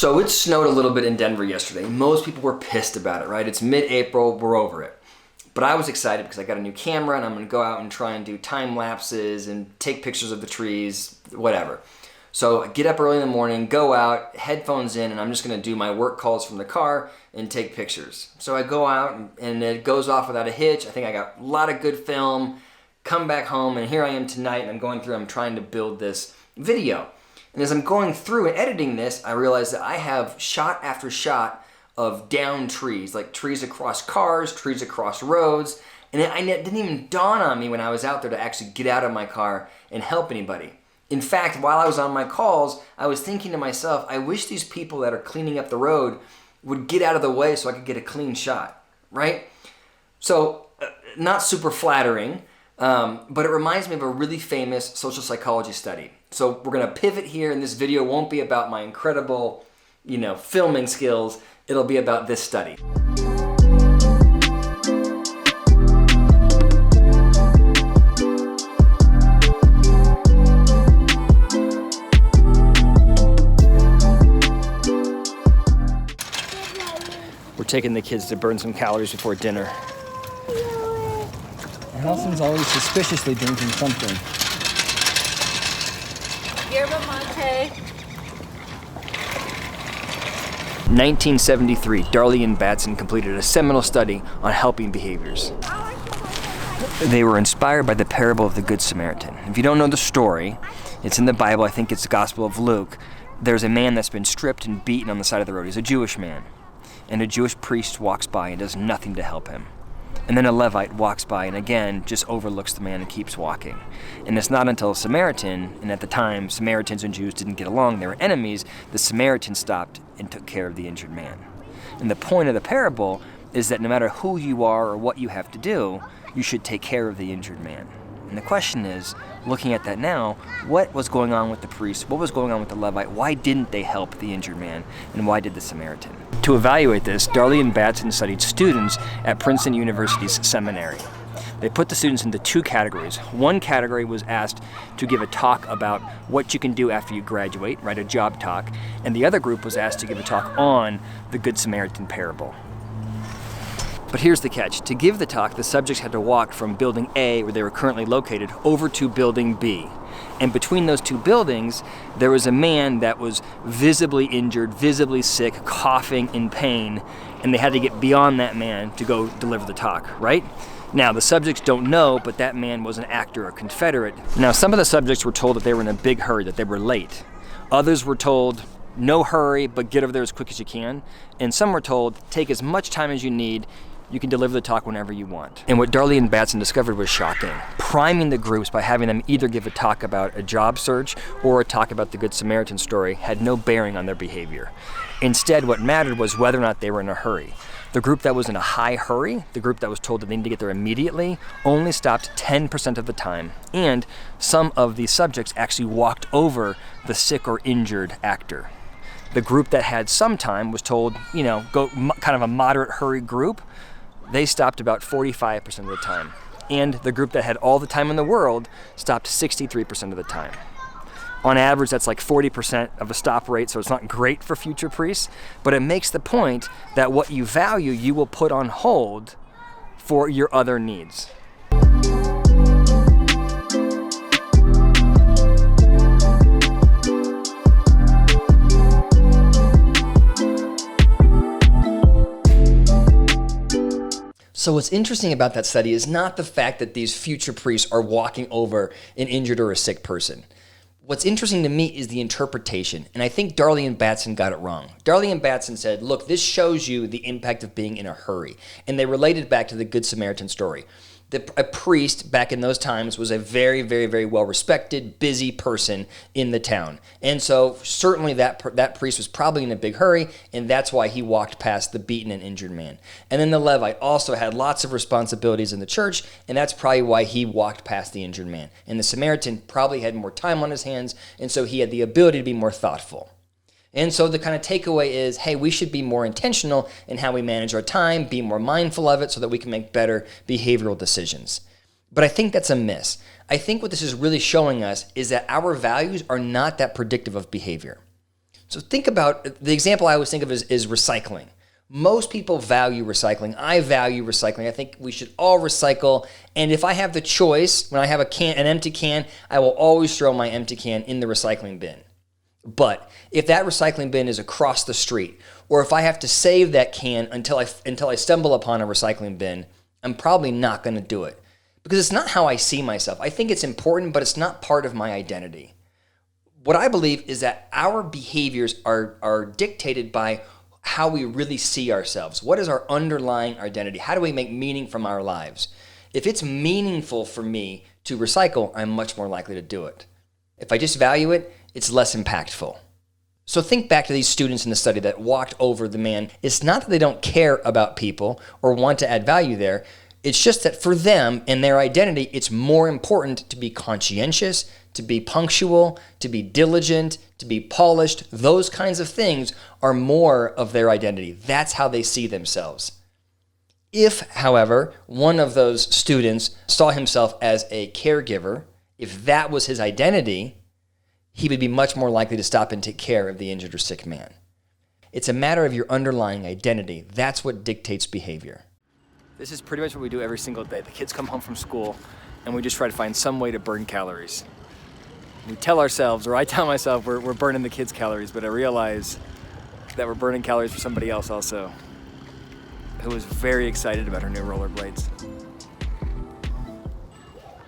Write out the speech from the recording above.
So it snowed a little bit in Denver yesterday. Most people were pissed about it, right? It's mid-April, we're over it. But I was excited because I got a new camera and I'm gonna go out and try and do time lapses and take pictures of the trees, whatever. So I get up early in the morning, go out, headphones in, and I'm just gonna do my work calls from the car and take pictures. So I go out and it goes off without a hitch. I think I got a lot of good film, come back home, and here I am tonight and I'm trying to build this video. And as I'm going through and editing this, I realize that I have shot after shot of downed trees, like trees across cars, trees across roads, and it didn't even dawn on me when I was out there to actually get out of my car and help anybody. In fact, while I was on my calls, I was thinking to myself, I wish these people that are cleaning up the road would get out of the way so I could get a clean shot, right? So, not super flattering, but it reminds me of a really famous social psychology study. So we're gonna pivot here, and this video won't be about my incredible, filming skills. It'll be about this study. We're taking the kids to burn some calories before dinner. Nelson's always suspiciously drinking something. Yerba mate. 1973, Darlene Batson completed a seminal study on helping behaviors. They were inspired by the parable of the Good Samaritan. If you don't know the story, it's in the Bible. I think it's the Gospel of Luke. There's a man that's been stripped and beaten on the side of the road. He's a Jewish man. And a Jewish priest walks by and does nothing to help him. And then a Levite walks by and again just overlooks the man and keeps walking. And it's not until a Samaritan, and at the time Samaritans and Jews didn't get along, they were enemies, the Samaritan stopped and took care of the injured man. And the point of the parable is that no matter who you are or what you have to do, you should take care of the injured man. And the question is, looking at that now, what was going on with the priest? What was going on with the Levite? Why didn't they help the injured man? And why did the Samaritan? To evaluate this, Darlene Batson studied students at Princeton University's seminary. They put the students into two categories. One category was asked to give a talk about what you can do after you graduate, right, a job talk. And the other group was asked to give a talk on the Good Samaritan parable. But here's the catch. To give the talk, the subjects had to walk from building A, where they were currently located, over to building B. And between those two buildings, there was a man that was visibly injured, visibly sick, coughing in pain, and they had to get beyond that man to go deliver the talk, right? Now, the subjects don't know, but that man was an actor, a Confederate. Now, some of the subjects were told that they were in a big hurry, that they were late. Others were told, no hurry, but get over there as quick as you can. And some were told, take as much time as you need. You can deliver the talk whenever you want. And what Darlene Batson discovered was shocking. Priming the groups by having them either give a talk about a job search or a talk about the Good Samaritan story had no bearing on their behavior. Instead, what mattered was whether or not they were in a hurry. The group that was in a high hurry, the group that was told that they need to get there immediately, only stopped 10% of the time. And some of these subjects actually walked over the sick or injured actor. The group that had some time was told, go kind of a moderate hurry group. They stopped about 45% of the time. And the group that had all the time in the world stopped 63% of the time. On average, that's like 40% of a stop rate, so it's not great for future priests, but it makes the point that what you value, you will put on hold for your other needs. So what's interesting about that study is not the fact that these future priests are walking over an injured or a sick person. What's interesting to me is the interpretation, and I think Darlene Batson got it wrong. Darlene Batson said, look, this shows you the impact of being in a hurry, and they related back to the Good Samaritan story. A priest back in those times was a very, very, very well-respected, busy person in the town. And so certainly that priest was probably in a big hurry, and that's why he walked past the beaten and injured man. And then the Levite also had lots of responsibilities in the church, and that's probably why he walked past the injured man. And the Samaritan probably had more time on his hands, and so he had the ability to be more thoughtful. And so the kind of takeaway is, hey, we should be more intentional in how we manage our time, be more mindful of it so that we can make better behavioral decisions. But I think that's a miss. I think what this is really showing us is that our values are not that predictive of behavior. So think about, the example I always think of is recycling. Most people value recycling. I value recycling. I think we should all recycle. And if I have the choice, when I have an empty can, I will always throw my empty can in the recycling bin. But if that recycling bin is across the street, or if I have to save that can until I stumble upon a recycling bin, I'm probably not going to do it. Because it's not how I see myself. I think it's important, but it's not part of my identity. What I believe is that our behaviors are dictated by how we really see ourselves. What is our underlying identity? How do we make meaning from our lives? If it's meaningful for me to recycle, I'm much more likely to do it. If I just value it, it's less impactful. So think back to these students in the study that walked over the man. It's not that they don't care about people or want to add value there. It's just that for them and their identity, it's more important to be conscientious, to be punctual, to be diligent, to be polished. Those kinds of things are more of their identity. That's how they see themselves. If, however, one of those students saw himself as a caregiver, if that was his identity, he would be much more likely to stop and take care of the injured or sick man. It's a matter of your underlying identity. That's what dictates behavior. This is pretty much what we do every single day. The kids come home from school, and we just try to find some way to burn calories. We tell ourselves, or I tell myself, we're burning the kids' calories, but I realize that we're burning calories for somebody else also, who was very excited about her new rollerblades.